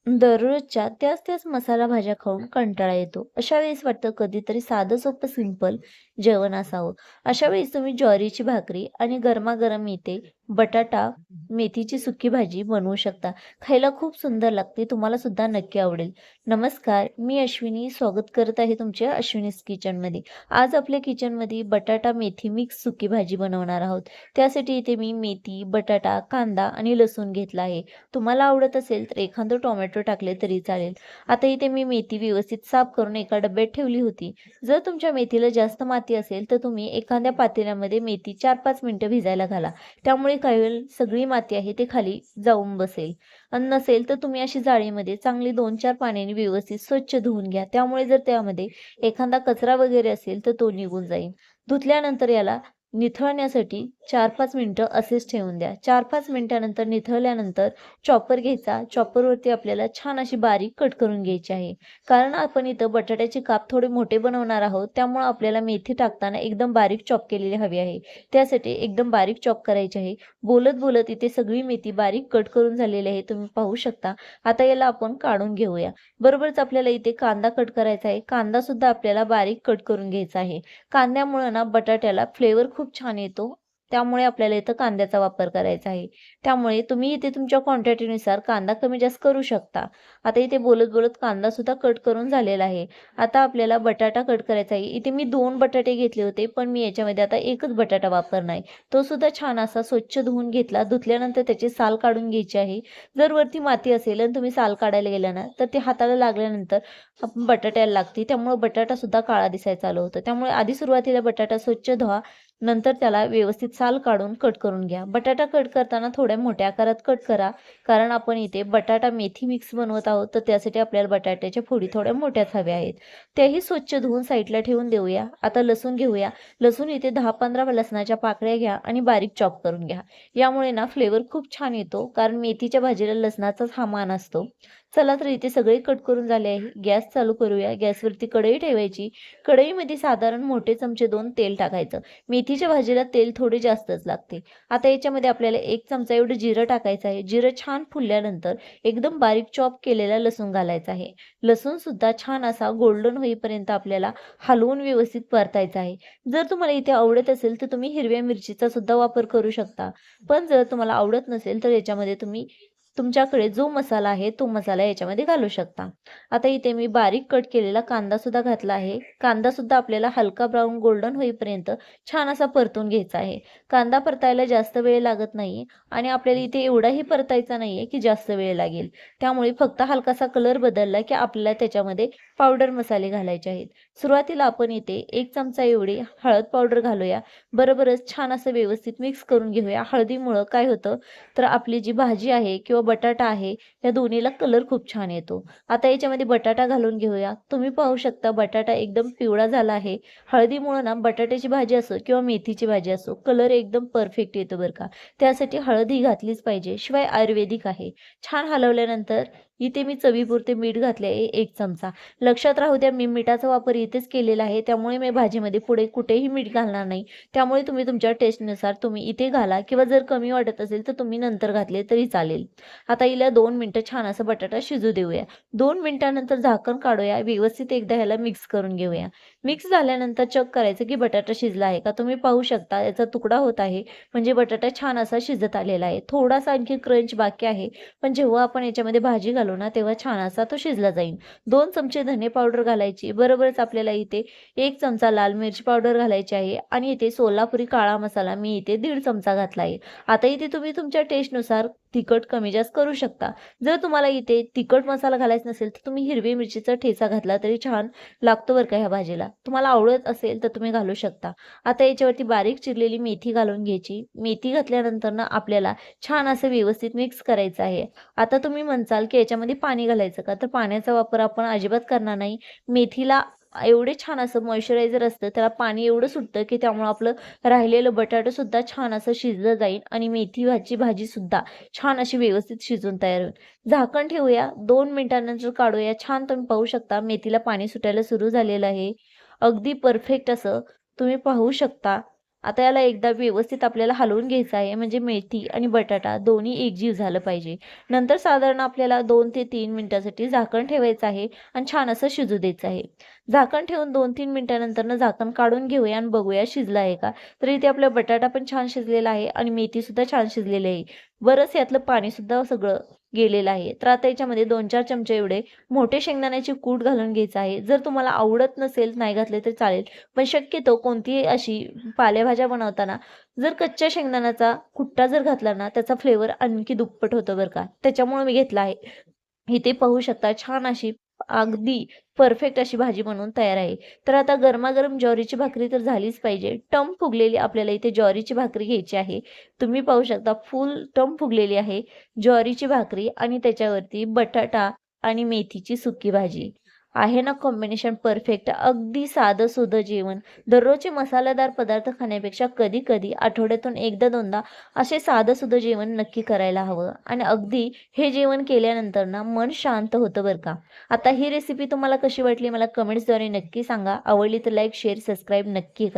दररोजच्या त्याच मसाला भाज्या खाऊन कंटाळा येतो. अशा वेळेस वाटतं कधीतरी साधं सोपं सिंपल जेवण असावं. अशा वेळेस तुम्ही ज्वारीची भाकरी आणि गरमागरम इथे बटाटा, मेथीची सुकी भाजी बनवू शकता. खायला खूप सुंदर लागते. तुम्हाला सुद्धा नक्की आवडेल. नमस्कार, मी अश्विनी स्वागत करत आहे तुमच्या अश्विनीज किचनमध्ये. आज आपल्या किचनमध्ये बटाटा मेथी मिक्स सुकी भाजी बनवणार आहोत. त्यासाठी इथे मी मेथी, बटाटा, कांदा आणि लसूण घेतला आहे. तुम्हाला आवडत असेल तर एखादं टोमॅटो टाकले तरी चालेल. आता इथे मी मेथी व्यवस्थित साफ करून एका डब्यात ठेवली होती. जर तुमच्या मेथीला जास्त माती असेल तर तुम्ही एखाद्या पातेल्यामध्ये मेथी 4-5 मिनिटं भिजायला घाला. त्यामुळे काय होईल, सगळी माती आहे ते खाली जाऊन बसेल. आणि नसेल तर तुम्ही अशी जाळीमध्ये चांगली 2-4 पाण्याने व्यवस्थित स्वच्छ धुवून घ्या. त्यामुळे जर त्यामध्ये एखादा कचरा वगैरे असेल तर तो निघून जाईल. धुतल्यानंतर याला निथळण्यासाठी 4-5 मिनिटं असेच ठेवून द्या. 4-5 मिनिटानंतर निथळल्यानंतर चॉपर घ्यायचा. चॉपरवरती आपल्याला छान अशी बारीक कट करून घ्यायची आहे. कारण आपण इथं बटाट्याचे काप थोडे मोठे बनवणार आहोत, त्यामुळे आपल्याला मेथी टाकताना एकदम बारीक चॉप केलेली हवी आहे. त्यासाठी एकदम बारीक चॉप करायची आहे. बोलत बोलत इथे सगळी मेथी बारीक कट करून झालेली आहे, तुम्ही पाहू शकता. आता याला आपण काढून घेऊया. बरोबरच आपल्याला इथे कांदा कट करायचा आहे. कांदा सुद्धा आपल्याला बारीक कट करून घ्यायचा आहे. कांद्यामुळे ना बटाट्याला फ्लेवर खूप छान येतो. त्यामुळे आपल्याला इथं कांद्याचा वापर करायचा आहे. त्यामुळे तुम्ही इथे तुमच्या क्वांटिटीनुसार कांदा कमी जास्त करू शकता. आता इथे बोलत बोलत कांदा सुद्धा कट करून झालेला आहे. आता आपल्याला बटाटा कट करायचा आहे. इथे मी 2 बटाटे घेतले होते, पण मी याच्यामध्ये आता एकच बटाटा वापरणार आहे. तो सुद्धा छान असा स्वच्छ धुवून घेतला. धुतल्यानंतर त्याची साल काढून घ्यायची आहे. जर वरती माती असेल आणि तुम्ही साल काढायला गेला ना, तर ते हाताला लागल्यानंतर बटाट्याला लागते. त्यामुळे बटाटा सुद्धा काळा दिसायला चालू होतं. त्यामुळे आधी सुरुवातीला बटाटा स्वच्छ धुवा. नंतर त्याला व्यवस्थित साल काढून कट करून घ्या. बटाटा कट करताना थोड्या मोठ्या आकारात कट करा. कारण आपण इथे बटाटा मेथी मिक्स बनवत आहोत, तर त्यासाठी आपल्याला बटाट्याच्या फोडी थोड्या मोठ्याच हव्या आहेत. त्याही स्वच्छ धुवून साईडला ठेवून देऊया. आता लसूण घेऊया. लसूण इथे 10-15 लसणाच्या पाकळ्या घ्या आणि बारीक चॉप करून घ्या. यामुळे ना फ्लेवर खूप छान येतो, कारण मेथीच्या भाजीला लसणाचाच हा मान असतो. चला तर इथे सगळे कट करून झाले आहे. गॅस चालू करूया. गॅसवरती कढई ठेवायची. कढईमध्ये साधारण मोठे चमचे 2 तेल टाकायचं. मेथीच्या भाजीला तेल थोडे जास्तच लागते. आता याच्यामध्ये आपल्याला 1 चमचा एवढं जिरं टाकायचं आहे. जिरं छान फुलल्यानंतर एकदम बारीक चॉप केलेला लसूण घालायचा आहे. लसूण सुद्धा छान असा गोल्डन होईपर्यंत आपल्याला हलवून व्यवस्थित परतायचा आहे. जर तुम्हाला इथे आवडत असेल तर तुम्ही हिरव्या मिरचीचा सुद्धा वापर करू शकता. पण जर तुम्हाला आवडत नसेल तर याच्यामध्ये तुम्ही तुमच्याकडे जो मसाला आहे तो मसाला याच्यामध्ये घालू शकता. आता इथे मी बारीक कट केलेला कांदा सुद्धा घातला आहे. कांदा सुद्धा आपल्याला हलका ब्राऊन गोल्डन होईपर्यंत छान असा परतून घ्यायचा आहे. कांदा परतायला जास्त वेळ लागत नाही आणि आपल्याला इथे एवढाही परतायचा नाहीये की जास्त वेळ लागेल. त्यामुळे फक्त हलकासा कलर बदलला की आपल्याला त्याच्यामध्ये पावडर मसाले घालायचे आहेत. सुरुवातीला आपण इथे 1 चमचा एवढी हळद पावडर घालूया. बरोबरच छान असं व्यवस्थित मिक्स करून घेऊया. हळदीमुळं काय होतं, तर आपली जी भाजी आहे किंवा बटाटा आहे, या दोन्हीला कलर खूप छान येतो. आता याच्यामध्ये बटाटा घालून घेऊया. तुम्ही पाहू शकता बटाटा एकदम पिवळा झाला आहे. हळदीमुळे ना बटाट्याची भाजी असो किंवा मेथीची भाजी असो, कलर एकदम परफेक्ट येतो बरं का. त्यासाठी हळद ही घातलीच पाहिजे. शिवाय आयुर्वेदिक आहे. छान हलवल्यानंतर इथे मी चवीपुरते मीठ घातले आहे 1 चमचा. लक्षात राहू द्या, मी मिठाचा वापर इथेच केलेला आहे. त्यामुळे मी भाजीमध्ये पुढे कुठेही मीठ घालणार नाही. त्यामुळे तुम्ही तुमच्या टेस्टनुसार तुम्ही इथे घाला किंवा जर कमी वाटत असेल तर तुम्ही नंतर घातले तरी चालेल. आता हिला 2 मिनिटं छान असं बटाटा शिजू देऊया. 2 मिनिटानंतर झाकण काढूया. व्यवस्थित एकदा ह्याला मिक्स करून घेऊया. मिक्स झाल्यानंतर चेक करायचं की बटाटा शिजला आहे का. तुम्ही पाहू शकता याचा तुकडा होत आहे, म्हणजे बटाटा छान असा शिजत आलेला आहे. थोडासा आणखी क्रंच बाकी आहे, पण जेव्हा आपण याच्यामध्ये भाजी घालू ना तेव्हा छान असा तो शिजला जाईल. 2 चमचे धने पावडर घालायची. बरोबरच आपल्याला इथे 1 चमचा लाल मिरची पावडर घालायची आहे आणि इथे सोलापुरी काळा मसाला मी इथे 1.5 चमचा घातला आहे. आता इथे तुम्ही तुमच्या टेस्टनुसार तिखट कमी जास्त करू शकता. जर तुम्हाला इथे तिखट मसाला घालायचा नसेल तर तुम्ही हिरवी मिरचीचा ठेचा घातला तरी छान लागतो बरं का ह्या भाजीला. तुम्हाला आवडत असेल तर तुम्ही घालू शकता. आता याच्यावरती बारीक चिरलेली मेथी घालून घ्यायची. मेथी घातल्यानंतर ना आपल्याला छान असं व्यवस्थित मिक्स करायचं आहे. आता तुम्ही म्हणसाल की याच्यामध्ये पाणी घालायचं का, तर पाण्याचा वापर आपण अजिबात करणार नाही. मेथीला एवढे छान असं मॉइश्चरायझर असतं, त्याला पाणी एवढं सुटतं की त्यामुळे आपलं राहिलेलं बटाटं सुद्धा छान असं शिजलं जाईल आणि मेथी भाजी सुद्धा छान अशी व्यवस्थित शिजून तयार होईल. झाकण ठेवूया. 2 मिनिटांनंतर काढूया. छान तुम्ही पाहू शकता मेथीला पाणी सुटायला सुरू झालेलं आहे. अगदी परफेक्ट असं तुम्ही पाहू शकता. आता याला एकदा व्यवस्थित आपल्याला हलवून घ्यायचं आहे, म्हणजे मेथी आणि बटाटा दोन्ही एकजीव झालं पाहिजे. नंतर साधारण आपल्याला 2 ते 3 मिनिटासाठी झाकण ठेवायचं आहे आणि छान असं शिजू द्यायचं आहे. झाकण ठेवून 2-3 मिनिटानंतर झाकण काढून घेऊया आणि बघूया शिजलं आहे का? तर इथे आपला बटाटा पण छान शिजलेला आहे आणि मेथीसुद्धा छान शिजलेली आहे. बरंच यातलं पाणीसुद्धा सगळं गेलेलं आहे. तर आता याच्यामध्ये 2-4 चमचे एवढे मोठे शेंगदाण्याचे कूट घालून घ्यायचं आहे. जर तुम्हाला आवडत नसेल, नाही घातले तर चालेल. पण शक्यतो कोणतीही अशी पालेभाज्या बनवताना जर कच्च्या शेंगदाण्याचा कुट्टा जर घातला ना, त्याचा फ्लेवर आणखी दुप्पट होतो बरं का. त्याच्यामुळे मी घेतला आहे. इथे पाहू शकता छान अशी अगदी परफेक्ट अशी भाजी बनवून तयार आहे. तर आता गरमागरम ज्वारीची भाकरी तर झालीच पाहिजे. टम फुगलेली आपल्याला इथे ज्वारीची भाकरी घ्यायची आहे. तुम्ही पाहू शकता फुल टम फुगलेली आहे ज्वारीची भाकरी आणि त्याच्यावरती बटाटा आणि मेथीची सुकी भाजी. आहे ना कॉम्बिनेशन परफेक्ट. अगदी साधं-सुधं जेवण. दररोजचे मसालेदार पदार्थ खाण्यापेक्षा कधी-कधी आठवड्यातून 1दा-2दा असे साधं-सुधं जेवण नक्की करायला हवं आणि अगदी हे जेवण केल्यानंतर ना मन शांत होतं बरं का. आता ही रेसिपी तुम्हाला कशी वाटली मला कमेंट्सद्वारे नक्की सांगा. आवडली तर लाईक, शेअर, सबस्क्राईब नक्की करा.